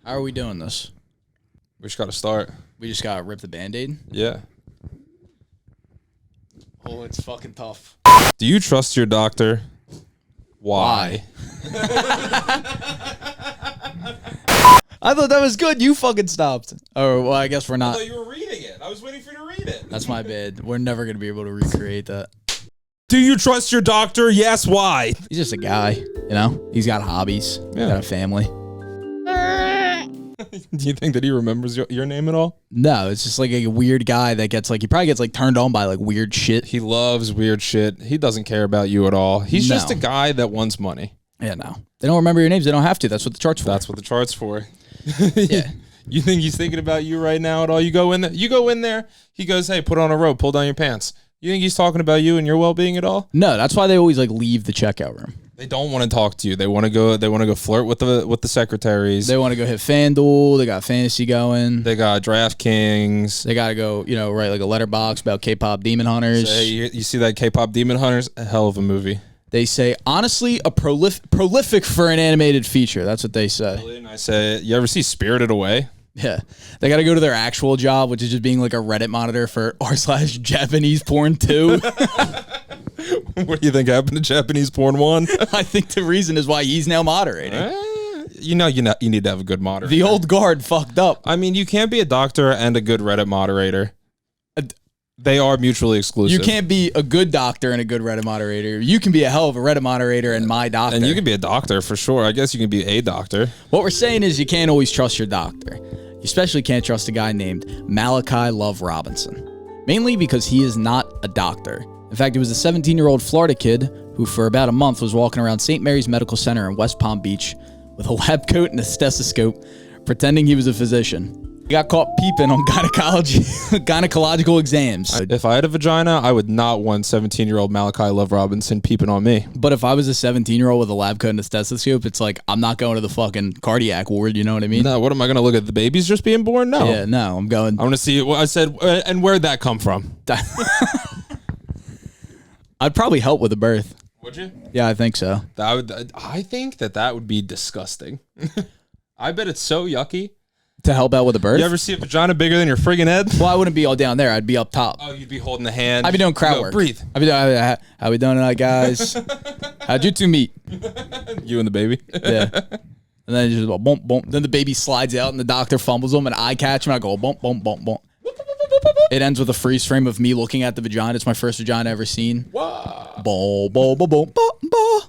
How are we doing this? We just got to start. We just got to rip the Band-Aid? Yeah. Oh, it's fucking tough. Do you trust your doctor? Why? I thought that was good. You fucking stopped. Oh, well, I guess we're I not. thought you were reading it. I was waiting for you to read it. That's my bad. We're never going to be able to recreate that. Do you trust your doctor? Yes, why? He's just a guy, you know? He's got hobbies. Yeah. He's got a family. Do you think that he remembers your name at all? No, it's just like a weird guy that gets like, he probably gets like turned on by like weird shit. He loves weird shit. He doesn't care about you at all. He's just a guy that wants money. Yeah, no. They don't remember your names. They don't have to. That's what the chart's for. That's what the chart's for. Yeah. You think he's thinking about you right now at all? You go in there. He goes, hey, put on a robe. Pull down your pants. You think he's talking about you and your well-being at all? No, that's why they always like leave the checkout room. They don't want to talk to you. They want to go flirt with the secretaries. They want to go hit FanDuel. They got fantasy going. They got DraftKings. They got to go, write like a letterbox about K-pop Demon Hunters. Say, you see that K-pop Demon Hunters? A hell of a movie. They say, honestly, a prolific for an animated feature. That's what they say. Really? And I say, you ever see Spirited Away? Yeah. They got to go to their actual job, which is just being like a Reddit monitor for r/Japanese porn 2. What do you think happened to Japanese porn 1? I think the reason is why he's now moderating. You need to have a good moderator. The old guard fucked up. I mean, you can't be a doctor and a good Reddit moderator. They are mutually exclusive. You can't be a good doctor and a good Reddit moderator. You can be a hell of a Reddit moderator and my doctor. And you can be a doctor for sure. I guess you can be a doctor. What we're saying is you can't always trust your doctor. You especially can't trust a guy named Malachi Love-Robinson. Mainly because he is not a doctor. In fact, he was a 17-year-old Florida kid who for about a month was walking around St. Mary's Medical Center in West Palm Beach with a lab coat and a stethoscope, pretending he was a physician. He got caught peeping on gynecological exams. If I had a vagina, I would not want 17-year-old Malachi Love-Robinson peeping on me. But if I was a 17-year-old with a lab coat and a stethoscope, it's like, I'm not going to the fucking cardiac ward, you know what I mean? No, what am I going to look at? The babies just being born? No. Yeah, no, I'm going. I want to see what I said, and where'd that come from? I'd probably help with a birth. Would you? Yeah, I think so. I think that would be disgusting. I bet it's so yucky. To help out with a birth? You ever see a vagina bigger than your friggin' head? Well, I wouldn't be all down there. I'd be up top. Oh, you'd be holding the hand. I'd be doing crowd work. Breathe. I'd be doing, how we doing tonight, guys? How'd you two meet? You and the baby? Yeah. And then just go, bump, bump. Then the baby slides out and the doctor fumbles him and I catch him and I go, bump, bump, bump, bump. It ends with a freeze frame of me looking at the vagina. It's my first vagina ever seen. Wow. Bo, bo, bo, bo, bo, bo.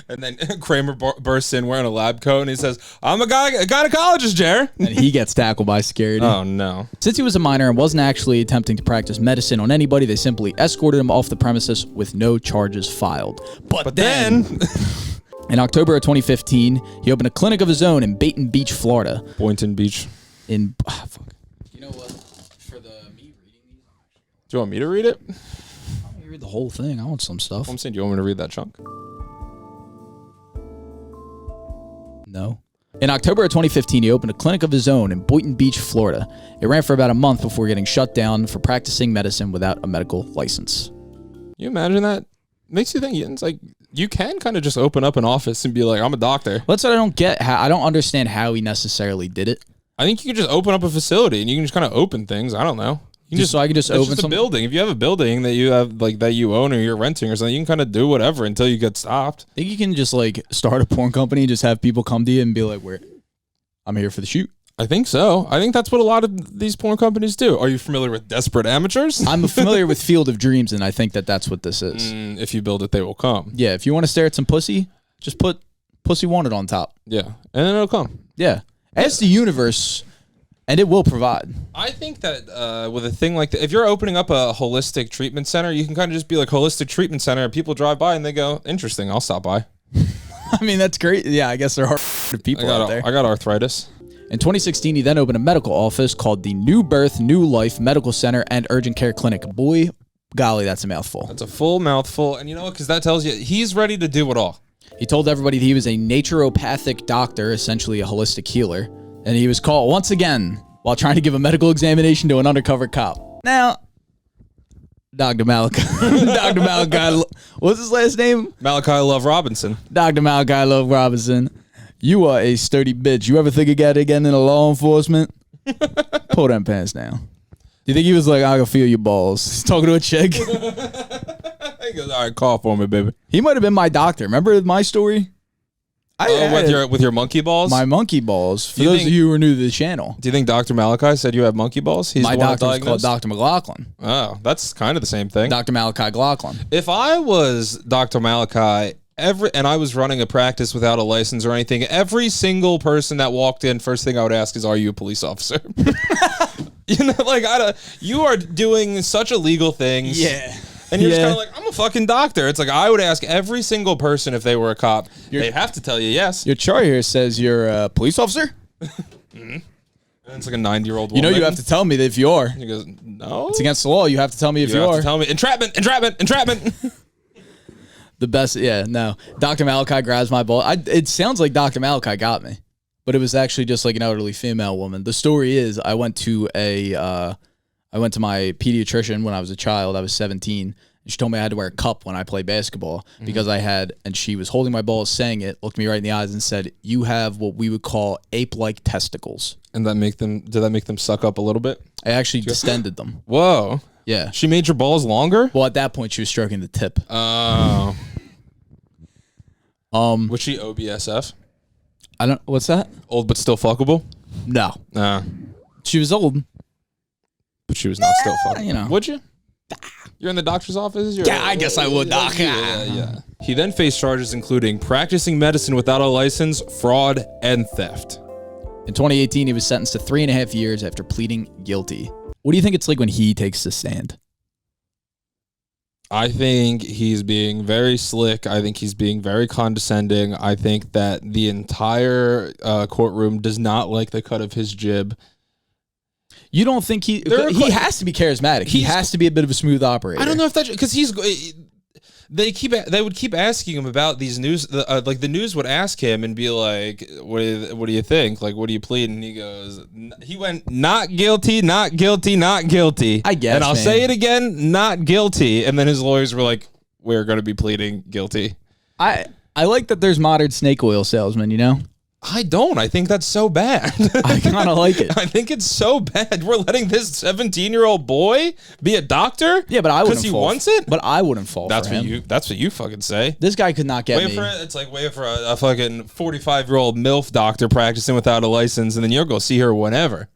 And then Kramer bursts in wearing a lab coat and he says, I'm a gynecologist, Jer. And he gets tackled by security. Oh, no. Since Since he was a minor and wasn't actually attempting to practice medicine on anybody, they simply escorted him off the premises with no charges filed. But then in October of 2015, he opened a clinic of his own in Boynton Beach, Florida. Boynton Beach. Fuck. You know what? For me reading these, Do you want me to read it? I want to read the whole thing. I want some stuff. I'm saying, do you want me to read that chunk? No. In October of 2015, he opened a clinic of his own in Boynton Beach, Florida. It ran for about a month before getting shut down for practicing medicine without a medical license. You imagine that? Makes you think, it's like, you can kind of just open up an office and be like, I'm a doctor. That's what I don't get. I don't understand how he necessarily did it. I think you could just open up a facility and you can just kind of open things. I don't know. You can So I could just it's open just a some building. If you have a building that you have that you own or you're renting or something, you can kind of do whatever until you get stopped. I think you can just like start a porn company and just have people come to you and be like, I'm here for the shoot. I think so. I think that's what a lot of these porn companies do. Are you familiar with Desperate Amateurs? I'm familiar with Field of Dreams, and I think that's what this is. If you build it, they will come. Yeah, if you want to stare at some pussy, just put Pussy Wanted on top. Yeah, and then it'll come. Yeah. Ask the universe, and it will provide. I think that with a thing like that, if you're opening up a holistic treatment center, you can kind of just be like holistic treatment center, and people drive by and they go, interesting, I'll stop by. I mean, that's great. Yeah, I guess there are people out there. I got arthritis. In 2016, he then opened a medical office called the New Birth, New Life Medical Center and Urgent Care Clinic. Boy, golly, that's a mouthful. That's a full mouthful. And you know what? Because that tells you he's ready to do it all. He told everybody that he was a naturopathic doctor, essentially a holistic healer. And he was caught once again while trying to give a medical examination to an undercover cop. Now, Dr. Malachi. Dr. Malachi. What's his last name? Malachi Love-Robinson. Dr. Malachi Love-Robinson. You are a sturdy bitch. You ever think of getting into law enforcement? Pull them pants down. Do you think he was like, I can feel your balls? He's talking to a chick. He goes, all right, call for me, baby. He might have been my doctor. Remember my story? With your monkey balls? My monkey balls. For those of you who are new to the channel. Do you think Dr. Malachi said you have monkey balls? He's my doctor was called Dr. McLaughlin. Oh, that's kind of the same thing. Dr. Malachi Glocklin. If I was Dr. Malachi, and I was running a practice without a license or anything, every single person that walked in, first thing I would ask is, are you a police officer? You know, like, you are doing such illegal things. Yeah. And you're just kind of like, I'm a fucking doctor. It's like, I would ask every single person if they were a cop. They have to tell you yes. Your chart here says you're a police officer? Mm-hmm. And it's like a 90-year-old woman. You know you have to tell me that if you are. He goes, no. It's against the law. You have to tell me if you have are. To tell me. Entrapment. The best, yeah, no. Dr. Malachi grabs my ball. It sounds like Dr. Malachi got me, but it was actually just like an elderly female woman. The story is I went to my pediatrician when I was a child. I was 17. And she told me I had to wear a cup when I play basketball because and she was holding my balls, saying it, looked me right in the eyes and said, you have what we would call ape-like testicles. And did that make them suck up a little bit? I actually distended them. Whoa. Yeah. She made your balls longer? Well, at that point, she was stroking the tip. Oh. Was she OBSF? What's that? Old but still fuckable? No. She was old. But she was not still fuckable. You know. Would you? You're in the doctor's office? Yeah, I guess I would, doc. Yeah. He then faced charges including practicing medicine without a license, fraud, and theft. In 2018, he was sentenced to 3.5 years after pleading guilty. What do you think it's like when he takes the stand? I think he's being very slick. I think he's being very condescending. I think that the entire courtroom does not like the cut of his jib. You don't think he has to be charismatic. He has to be a bit of a smooth operator. I don't know if that's because they would keep asking him about these news. Like the news would ask him and be like, "What do you think? Like, what do you plead?" And he went, "Not guilty, not guilty, not guilty." I guess, and I'll say it again, not guilty. And then his lawyers were like, "We're going to be pleading guilty." I like that there's modern snake oil salesmen. You know. I don't. I think that's so bad. I kind of like it. I think it's so bad. We're letting this 17-year-old boy be a doctor? Yeah, but I wouldn't. Because he wants it? But I wouldn't fall that's for him. That's what you fucking say. This guy could not get me. It's like wait for a fucking 45-year-old MILF doctor practicing without a license, and then you'll go see her whenever.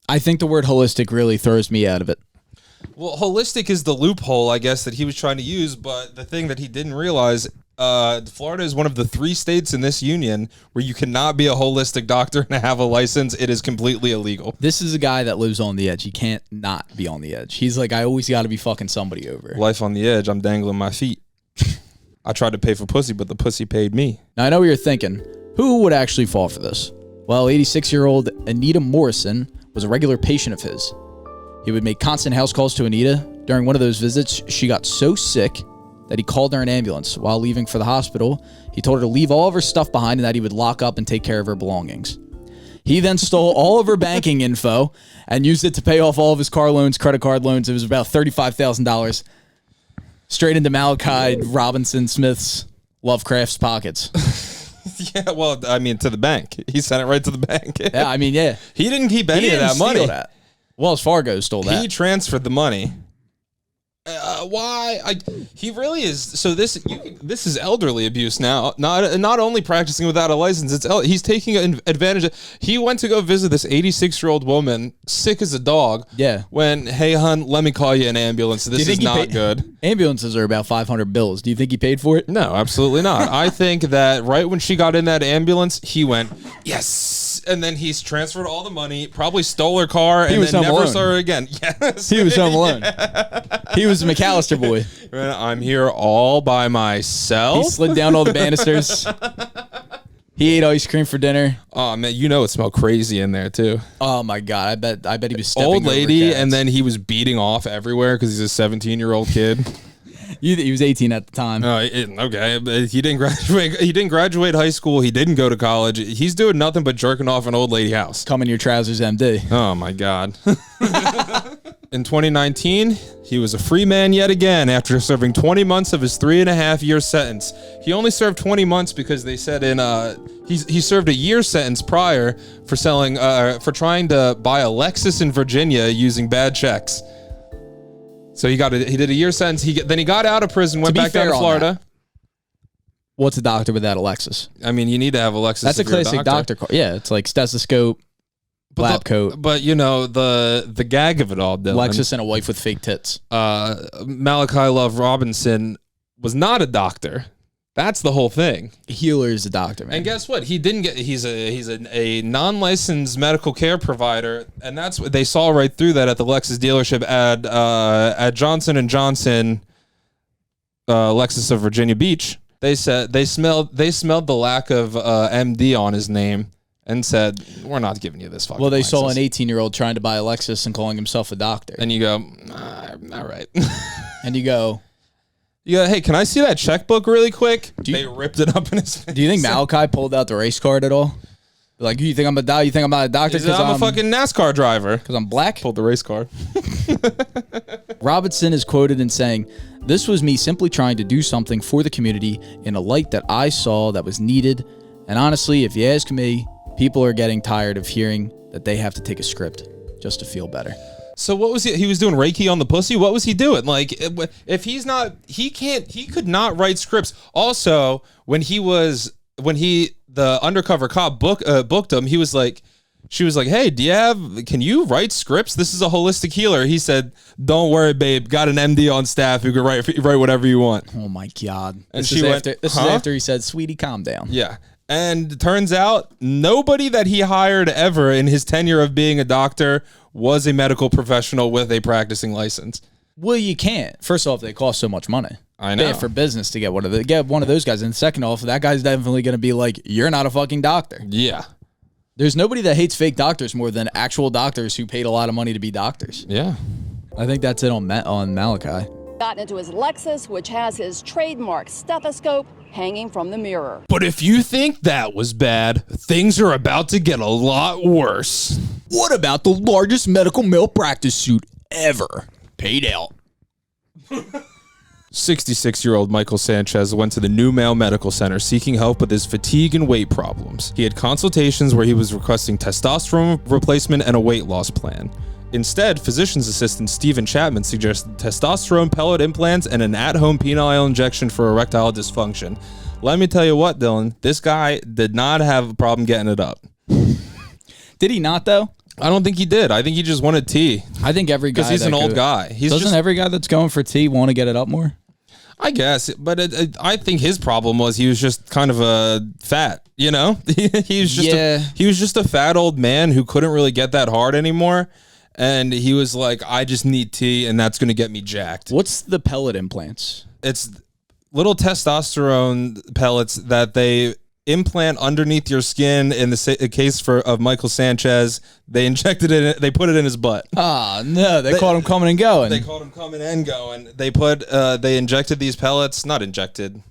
I think the word holistic really throws me out of it. Well, holistic is the loophole, I guess, that he was trying to use, but the thing that he didn't realize, Florida is one of the 3 states in this union where you cannot be a holistic doctor and have a license. It is completely illegal. This is a guy that lives on the edge. He can't not be on the edge. He's like, I always got to be fucking somebody over. Life on the edge. I'm dangling my feet. I tried to pay for pussy, but the pussy paid me. Now, I know what you're thinking. Who would actually fall for this? Well, 86-year-old Anita Morrison was a regular patient of his. He would make constant house calls to Anita. During one of those visits, she got so sick that he called her an ambulance. While leaving for the hospital, he told her to leave all of her stuff behind and that he would lock up and take care of her belongings. He then stole all of her banking info and used it to pay off all of his car loans, credit card loans. It was about $35,000 straight into Malachi Robinson Smith's Lovecraft's pockets. Yeah, well, I mean, to the bank. He sent it right to the bank. Yeah, I mean, yeah. He didn't keep any of that money. That. Wells Fargo stole that. He transferred the money. Why? He really is. So this is elderly abuse now. Not only practicing without a license. He's taking advantage. He went to go visit this 86-year-old woman, sick as a dog. Yeah. When, hey hun, let me call you an ambulance. This is not good. Ambulances are about 500 bills. Do you think he paid for it? No, absolutely not. I think that right when she got in that ambulance, he went, yes. And then he's transferred all the money, probably stole her car, and then never saw her again. Yes. He was home alone. He was a McAllister boy. I'm here all by myself. He slid down all the banisters. He ate ice cream for dinner. Oh man, you know it smelled crazy in there too. Oh my god, I bet he was stepping old lady, over cats. And then he was beating off everywhere because he's a 17-year-old kid. He was 18 at the time. Okay, he didn't graduate. He didn't graduate high school. He didn't go to college. He's doing nothing but jerking off an old lady house. Come in your trousers, MD. Oh my god. In 2019, he was a free man yet again after serving 20 months of his 3.5-year sentence. He only served 20 months because they said he served a year sentence prior for trying to buy a Lexus in Virginia using bad checks. So he did a year sentence. Then he got out of prison, went back down to Florida. What's a doctor without a Lexus? I mean, you need to have a Lexus. That's a classic doctor car. Yeah, it's like stethoscope, lab coat. But you know the gag of it all, Dylan. Lexus and a wife with fake tits. Malachi Love-Robinson was not a doctor. That's the whole thing. Healer is a doctor, man. And guess what? He didn't get. He's a non-licensed medical care provider, and that's what they saw right through that at the Lexus dealership at Johnson & Johnson, Lexus of Virginia Beach. They said they smelled the lack of MD on his name and said, "We're not giving you this fucking." Well, they license. saw an 18-year-old trying to buy a Lexus and calling himself a doctor. And you go, all right. And you go, hey, can I see that checkbook really quick? They ripped it up in his face. Do you think Malachi pulled out the race card at all? Like, you think I'm a doctor? You think I'm not a doctor? Because I'm a fucking NASCAR driver. Because I'm black? Pulled the race card. Robinson is quoted in saying, "This was me simply trying to do something for the community in a light that I saw that was needed. And honestly, if you ask me, people are getting tired of hearing that they have to take a script just to feel better." So what was he was doing Reiki on the pussy? What was he doing? Like, if he's not, he could not write scripts. Also, when the undercover cop booked him, she was like, "Hey, can you write scripts? This is a holistic healer." He said, "Don't worry, babe. Got an MD on staff who can write whatever you want." Oh my God. And this is after he said, "Sweetie, calm down." Yeah. And it turns out nobody that he hired ever in his tenure of being a doctor was a medical professional with a practicing license. Well, you can't. First off, they cost so much money. I know. For business to get one of those guys. And second off, that guy's definitely going to be like, "You're not a fucking doctor." Yeah. There's nobody that hates fake doctors more than actual doctors who paid a lot of money to be doctors. Yeah. I think that's it on Malachi. Got into his Lexus, which has his trademark stethoscope hanging from the mirror. But if you think that was bad, things are about to get a lot worse. What about the largest medical malpractice suit ever paid out? 66-year-old Michael Sanchez went to the New Male Medical Center seeking help with his fatigue and weight problems. He had consultations where he was requesting testosterone replacement and a weight loss plan. Instead, physician's assistant Stephen Chapman suggested testosterone pellet implants and an at-home penile injection for erectile dysfunction. Let me tell you what, Dylan, this guy did not have a problem getting it up. Did he not, though? I don't think he did. I think he just wanted tea. I think every guy, because he's an old guy. Doesn't every guy that's going for tea want to get it up more? I guess, but I think his problem was he was just kind of a fat, you know? he was just a fat old man who couldn't really get that hard anymore. And he was like, "I just need tea, and that's going to get me jacked." What's the pellet implants? It's little testosterone pellets that they implant underneath your skin. In the case of Michael Sanchez, they injected it. They put it in his butt. Ah, no, they caught him coming and going. They caught him coming and going. They injected these pellets, not injected,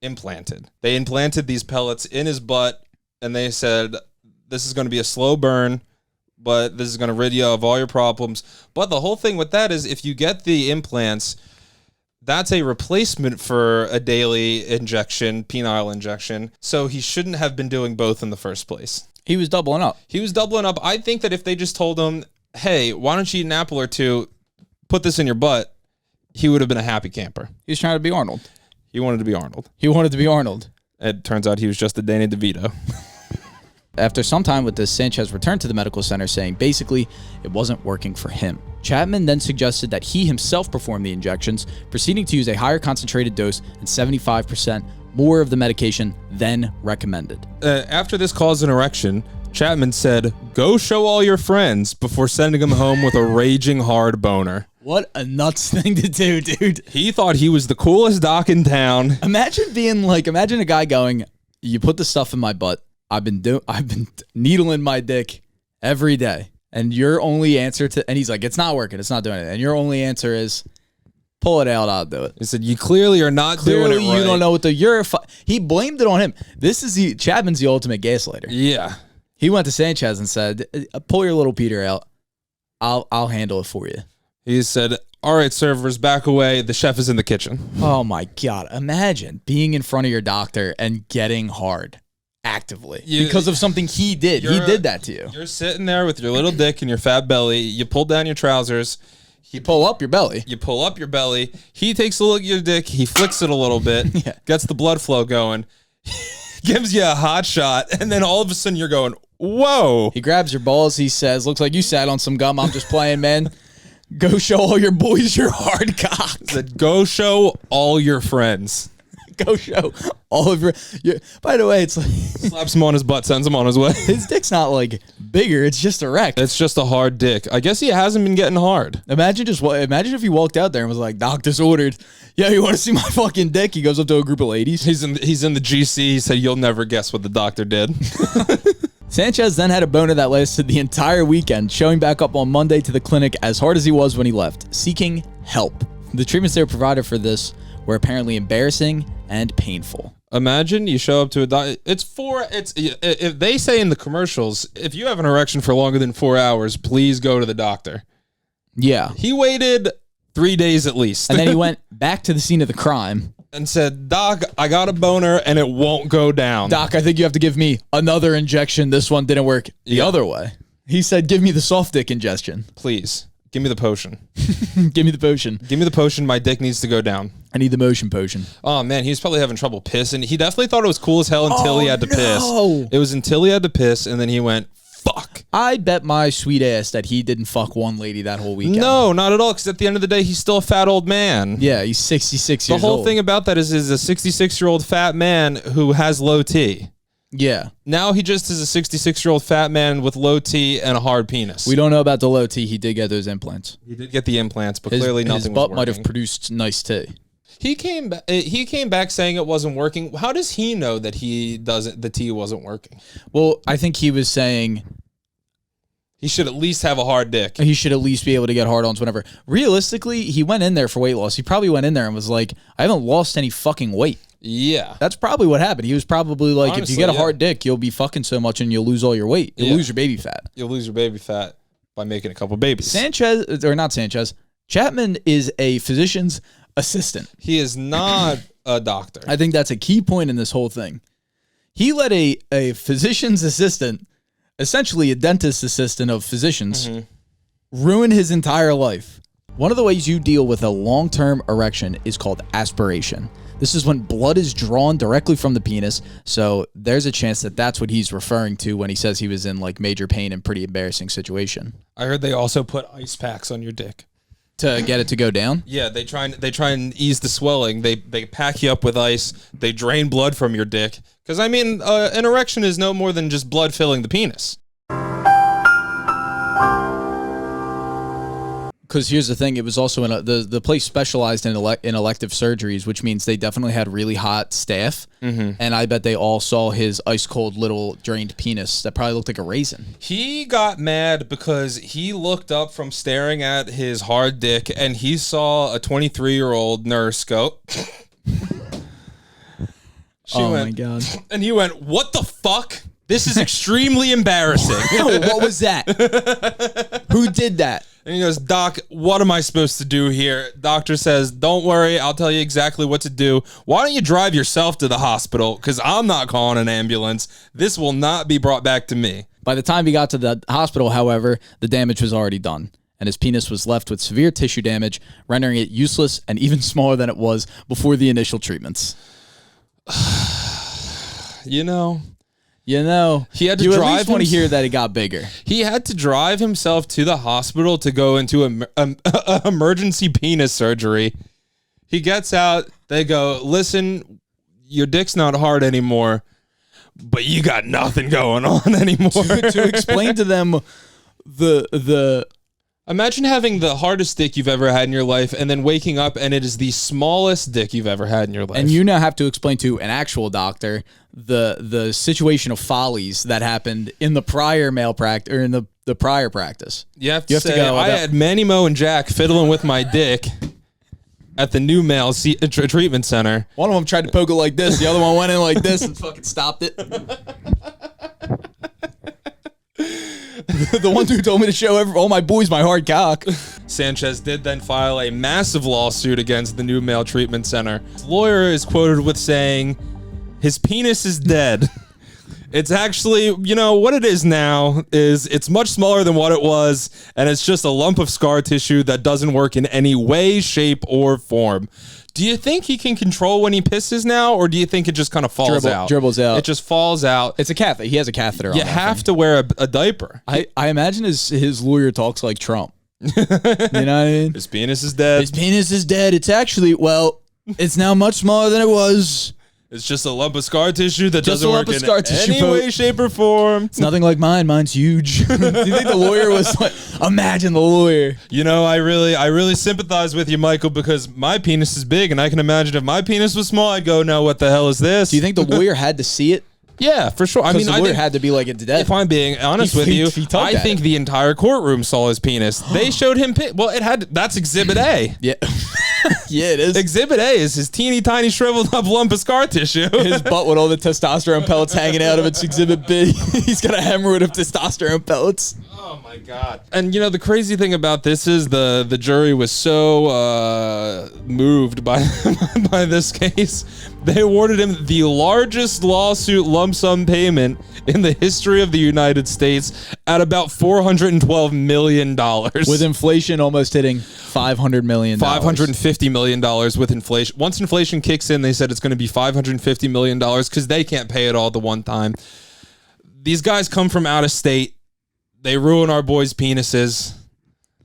implanted. They implanted these pellets in his butt, and they said, "This is going to be a slow burn, but this is going to rid you of all your problems." But the whole thing with that is, if you get the implants, that's a replacement for a daily injection, penile injection. So he shouldn't have been doing both in the first place. He was doubling up. I think that if they just told him, "Hey, why don't you eat an apple or two, put this in your butt," he would have been a happy camper. He was trying to be Arnold. He wanted to be Arnold. It turns out he was just a Danny DeVito. After some time with this, Sanchez returned to the medical center saying basically it wasn't working for him. Chapman then suggested that he himself perform the injections, proceeding to use a higher concentrated dose and 75% more of the medication than recommended. After this caused an erection, Chapman said, "Go show all your friends," before sending him home with a raging hard boner. What a nuts thing to do, dude. He thought he was the coolest doc in town. Imagine a guy going, "You put the stuff in my butt. I've been needling my dick every day." And your only answer and he's like, "It's not working. It's not doing it." And your only answer is, "Pull it out. I'll do it." He said, "You clearly are not doing it right." You don't know what he blamed it on him. Chapman's the ultimate gaslighter. Yeah. He went to Sanchez and said, "Pull your little Peter out. I'll handle it for you." He said, all right, servers, back away. The chef is in the kitchen. Oh my God. Imagine being in front of your doctor and getting hard actively because of something he did. He did that to you. You're sitting there with your little dick and your fat belly. You pull down your trousers. You pull up your belly. You pull up your belly. He takes a look at your dick. He flicks it a little bit. Gets the blood flow going. Gives you a hot shot. And then all of a sudden you're going, whoa. He grabs your balls. He says, looks like you sat on some gum. I'm just playing, man. Go show all your boys your hard cock. Said, go show all your friends. Go show all of your. By the way, it's like slaps him on his butt, sends him on his way. His dick's not like bigger; it's just erect. It's just a hard dick. I guess he hasn't been getting hard. Imagine if he walked out there and was like, "Doctor's ordered. Yeah, you want to see my fucking dick?" He goes up to a group of ladies. He's in the GC. He said, "You'll never guess what the doctor did." Sanchez then had a boner that lasted the entire weekend, showing back up on Monday to the clinic as hard as he was when he left, seeking help. The treatments they were provided for this were apparently embarrassing and painful. Imagine you show up to a doctor. If they say in the commercials, if you have an erection for longer than 4 hours, please go to the doctor. Yeah. He waited 3 days at least. And then he went back to the scene of the crime. And said, Doc, I got a boner and it won't go down. Doc, I think you have to give me another injection. This one didn't work the other way. He said, give me the soft dick ingestion. Please. Give me the potion. Give me the potion. Give me the potion. My dick needs to go down. I need the motion potion. Oh, man. He was probably having trouble pissing. He definitely thought it was cool as hell until he had to piss. It was until he had to piss, and then he went, fuck. I bet my sweet ass that he didn't fuck one lady that whole weekend. No, not at all, because at the end of the day, he's still a fat old man. Yeah, he's 66 years old. The whole thing about that is a 66-year-old fat man who has low T. Yeah. Now he just is a 66-year-old fat man with low T and a hard penis. We don't know about the low T. He did get those implants. He did get the implants, but clearly nothing was His butt working. might have produced nice T. He came back saying it wasn't working. How does he know that the T wasn't working? Well, I think he was saying he should at least have a hard dick. He should at least be able to get hard-ons whenever. Realistically, he went in there for weight loss. He probably went in there and was like, I haven't lost any fucking weight. Yeah. That's probably what happened. He was probably like, Honestly, if you get a hard dick, you'll be fucking so much and you'll lose all your weight. You'll lose your baby fat. You'll lose your baby fat by making a couple babies. Chapman is a physician's assistant. He is not a doctor. I think that's a key point in this whole thing. He let a physician's assistant, essentially a dentist assistant of physicians, ruin his entire life. One of the ways you deal with a long-term erection is called aspiration. This is when blood is drawn directly from the penis, so there's a chance that that's what he's referring to when he says he was in like major pain and pretty embarrassing situation. I heard they also put ice packs on your dick to get it to go down. Yeah, they try and ease the swelling. They pack you up with ice. They drain blood from your dick because I mean, an erection is no more than just blood filling the penis. Because here's the thing, it was also in the place specialized in elective surgeries, which means they definitely had really hot staff, and I bet they all saw his ice cold little drained penis that probably looked like a raisin. He got mad because he looked up from staring at his hard dick and he saw a 23-year-old nurse go. My God! And he went, "What the fuck? This is extremely embarrassing." What was that? Who did that? And he goes, Doc, what am I supposed to do here? Doctor says, don't worry, I'll tell you exactly what to do. Why don't you drive yourself to the hospital? Because I'm not calling an ambulance. This will not be brought back to me. By the time he got to the hospital, however, the damage was already done, and his penis was left with severe tissue damage, rendering it useless and even smaller than it was before the initial treatments. You know, he had to drive. At least want to hear that it got bigger. He had to drive himself to the hospital to go into emergency penis surgery. He gets out. They go, listen, your dick's not hard anymore, but you got nothing going on anymore. to explain to them the. Imagine having the hardest dick you've ever had in your life and then waking up and it is the smallest dick you've ever had in your life. And you now have to explain to an actual doctor the situation of follies that happened in the prior malpractice or in the prior practice. You have to say, I had Manny, Mo, and Jack fiddling with my dick at the new male treatment center. One of them tried to poke it like this. The other one went in like this and fucking stopped it. The one dude told me to show all my boys my hard cock. Sanchez did then file a massive lawsuit against the new male treatment center. His lawyer is quoted with saying, "His penis is dead." It's actually, what it is now is it's much smaller than what it was, and it's just a lump of scar tissue that doesn't work in any way, shape, or form. Do you think he can control when he pisses now, or do you think it just kind of falls out? Dribbles out. It just falls out. It's a catheter. He has a catheter on. You have to wear a diaper. I imagine his lawyer talks like Trump. You know what I mean? His penis is dead. His penis is dead. It's actually, it's now much smaller than it was. It's just a lump of scar tissue that Just doesn't a lump work of in scar tissue, any way, shape, or form. It's nothing like mine. Mine's huge. Do you think the lawyer was like, imagine the lawyer. I really sympathize with you, Michael, because my penis is big, and I can imagine if my penis was small, I'd go, no, what the hell is this? Do you think the lawyer had to see it? Yeah, for sure. I mean, the lawyer had to be like it to death. If I'm being honest with you, I think the entire courtroom saw his penis. They showed him. That's Exhibit A. Yeah. Yeah, it is. Exhibit A is his teeny tiny shriveled up lump of scar tissue. His butt with all the testosterone pellets hanging out of it's Exhibit B. He's got a hemorrhoid of testosterone pellets. Oh my God. And the crazy thing about this is the jury was so moved by this case, they awarded him the largest lawsuit lump sum payment in the history of the United States at about $412 million. With inflation almost hitting $500 million. $550 million with inflation. Once inflation kicks in, they said it's going to be $550 million because they can't pay it all the one time. These guys come from out of state. They ruin our boys' penises.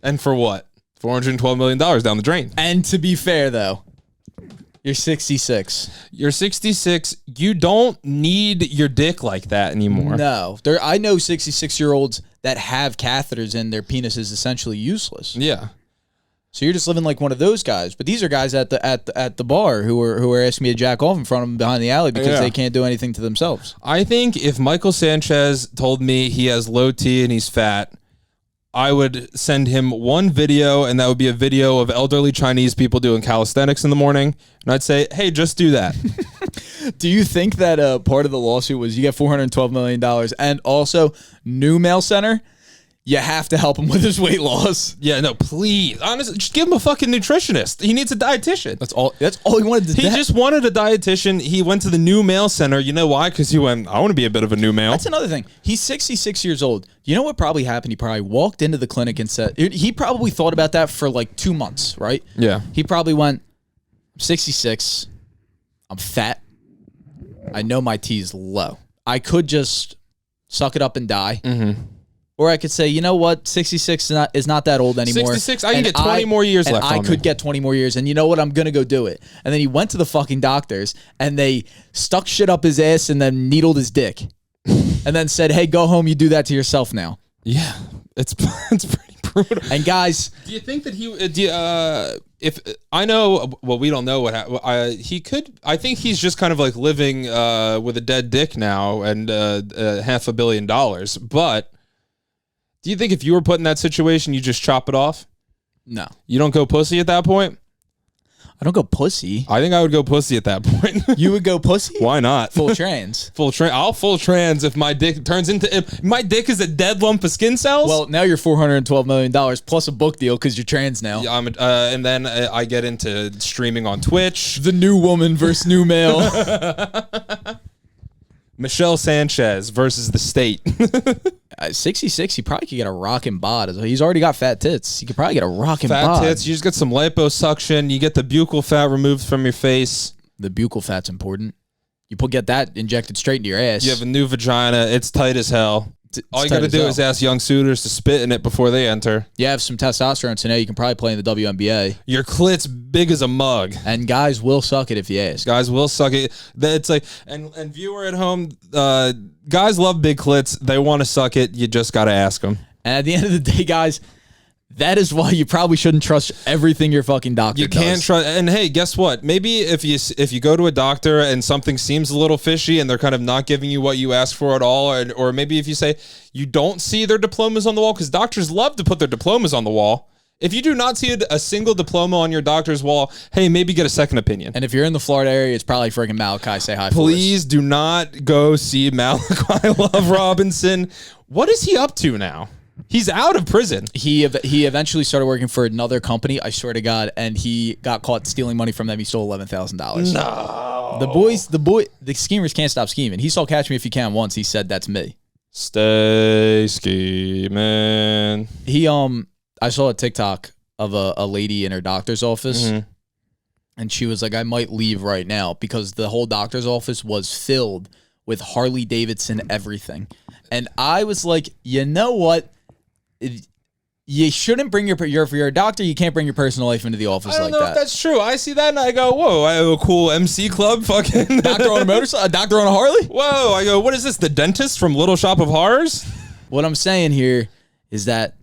And for what? $412 million down the drain. And to be fair, though, you're 66. You're 66. You don't need your dick like that anymore. No. I know 66-year-olds that have catheters and their penis is essentially useless. Yeah. So you're just living like one of those guys. But these are guys at the bar who are asking me to jack off in front of them behind the alley because they can't do anything to themselves. I think if Michael Sanchez told me he has low T and he's fat, I would send him one video, and that would be a video of elderly Chinese people doing calisthenics in the morning. And I'd say, hey, just do that. Do you think that part of the lawsuit was you get $412 million and also new male center? You have to help him with his weight loss. Yeah, no, please. Honestly, just give him a fucking nutritionist. He needs a dietitian. That's all he wanted to do. He just wanted a dietitian. He went to the new male center. You know why? Because he went, I want to be a bit of a new male. That's another thing. He's 66 years old. You know what probably happened? He probably walked into the clinic and said, he probably thought about that for like 2 months, right? Yeah. He probably went, I'm 66. I'm fat. I know my T is low. I could just suck it up and die. Mm-hmm. Or I could say, you know what, 66 is not that old anymore. 66, I can get 20 more years left on me. I could get 20 more years, and you know what, I'm going to go do it. And then he went to the fucking doctors, and they stuck shit up his ass and then needled his dick. And then said, hey, go home, you do that to yourself now. Yeah, it's pretty brutal. And guys... Do you think that if I know, well, we don't know what he could. I think he's just kind of like living with a dead dick now and $500 million. But do you think if you were put in that situation, you just chop it off? No. You don't go pussy at that point? I don't go pussy. I think I would go pussy at that point. You would go pussy? Why not? Full trans. I'll full trans if my dick turns into... If my dick is a dead lump of skin cells? Well, now you're $412 million plus a book deal because you're trans now. Yeah, and then I get into streaming on Twitch. The new woman versus new male. Michelle Sanchez versus the state. 66, he probably could get a rockin' bod. He's already got fat tits. He could probably get a rockin' bod. Fat tits. You just get some liposuction. You get the buccal fat removed from your face. The buccal fat's important. You get that injected straight into your ass. You have a new vagina. It's tight as hell. All you got to do is ask young suitors to spit in it before they enter. You have some testosterone, so now you can probably play in the WNBA. Your clit's big as a mug. And guys will suck it if you ask. Guys will suck it. It's like, and viewer at home, guys love big clits. They want to suck it. You just got to ask them. And at the end of the day, guys, that is why you probably shouldn't trust everything your fucking doctor does. You can't trust. And hey, guess what? Maybe if you go to a doctor and something seems a little fishy and they're kind of not giving you what you asked for at all, or maybe if you say you don't see their diplomas on the wall, because doctors love to put their diplomas on the wall. If you do not see a single diploma on your doctor's wall, hey, maybe get a second opinion. And if you're in the Florida area, it's probably freaking Malachi. Say hi. Please do not go see Malachi Love-Robinson. What is he up to now? He's out of prison. He eventually started working for another company, I swear to God, and he got caught stealing money from them. He stole $11,000. No. The schemers can't stop scheming. He saw Catch Me If You Can once. He said, "That's me." Stay scheming. I saw a TikTok of a lady in her doctor's office, and she was like, "I might leave right now," because the whole doctor's office was filled with Harley Davidson everything. And I was like, you know what? You shouldn't bring if you're a doctor, you can't bring your personal life into the office like that. I don't know if that's true. I see that and I go, whoa, I have a cool MC club, fucking doctor on a motorcycle, a doctor on a Harley. Whoa, I go, what is this? The dentist from Little Shop of Horrors? What I'm saying here is that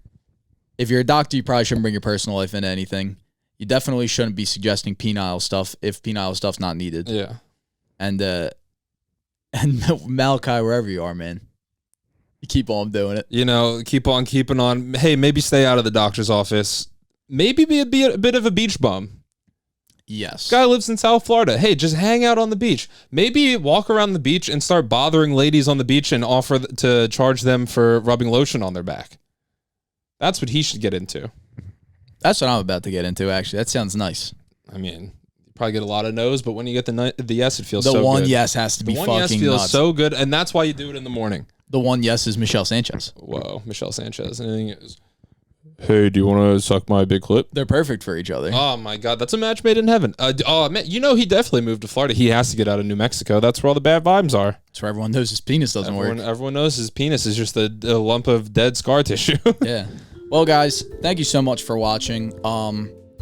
if you're a doctor, you probably shouldn't bring your personal life into anything. You definitely shouldn't be suggesting penile stuff if penile stuff's not needed. Yeah. And Malachi, wherever you are, man, you keep on doing it. You know, keep on keeping on. Hey, maybe stay out of the doctor's office. Maybe be a bit of a beach bum. Yes. Guy lives in South Florida. Hey, just hang out on the beach. Maybe walk around the beach and start bothering ladies on the beach and offer to charge them for rubbing lotion on their back. That's what he should get into. That's what I'm about to get into, actually. That sounds nice. I mean, you probably get a lot of no's, but when you get the yes, it feels so good. The one yes has to be fucking nuts. The one yes feels nuts. so good, and that's why you do it in the morning. The one yes is Michelle Sanchez. Whoa, Michelle Sanchez. Anything is, hey, do you want to suck my big clip? They're perfect for each other. Oh, my God. That's a match made in heaven. Oh, man, you know he definitely moved to Florida. He has to get out of New Mexico. That's where all the bad vibes are. That's where everyone knows his penis doesn't work. Everyone knows his penis is just a lump of dead scar tissue. Yeah. Well, guys, thank you so much for watching.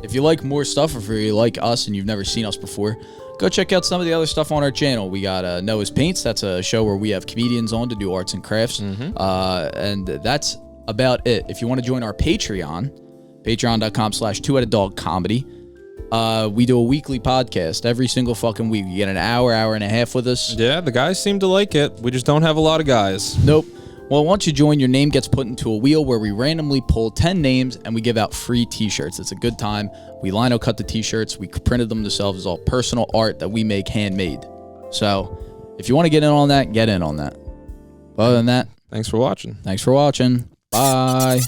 If you like more stuff, or if you like us and you've never seen us before, go check out some of the other stuff on our channel. We got Noah's Paints. That's a show where we have comedians on to do arts and crafts. And that's about it. If you want to join our Patreon, patreon.com/2headed-dog-comedy. We do a weekly podcast every single fucking week. You get an hour and a half with us. Yeah, the guys seem to like it. We just don't have a lot of guys. Nope. Well, once you join, your name gets put into a wheel where we randomly pull 10 names and we give out free t-shirts. It's a good time. We lino cut the t-shirts. We printed them ourselves. It's all personal art that we make handmade. So if you want to get in on that, get in on that. Other than that, thanks for watching. Bye.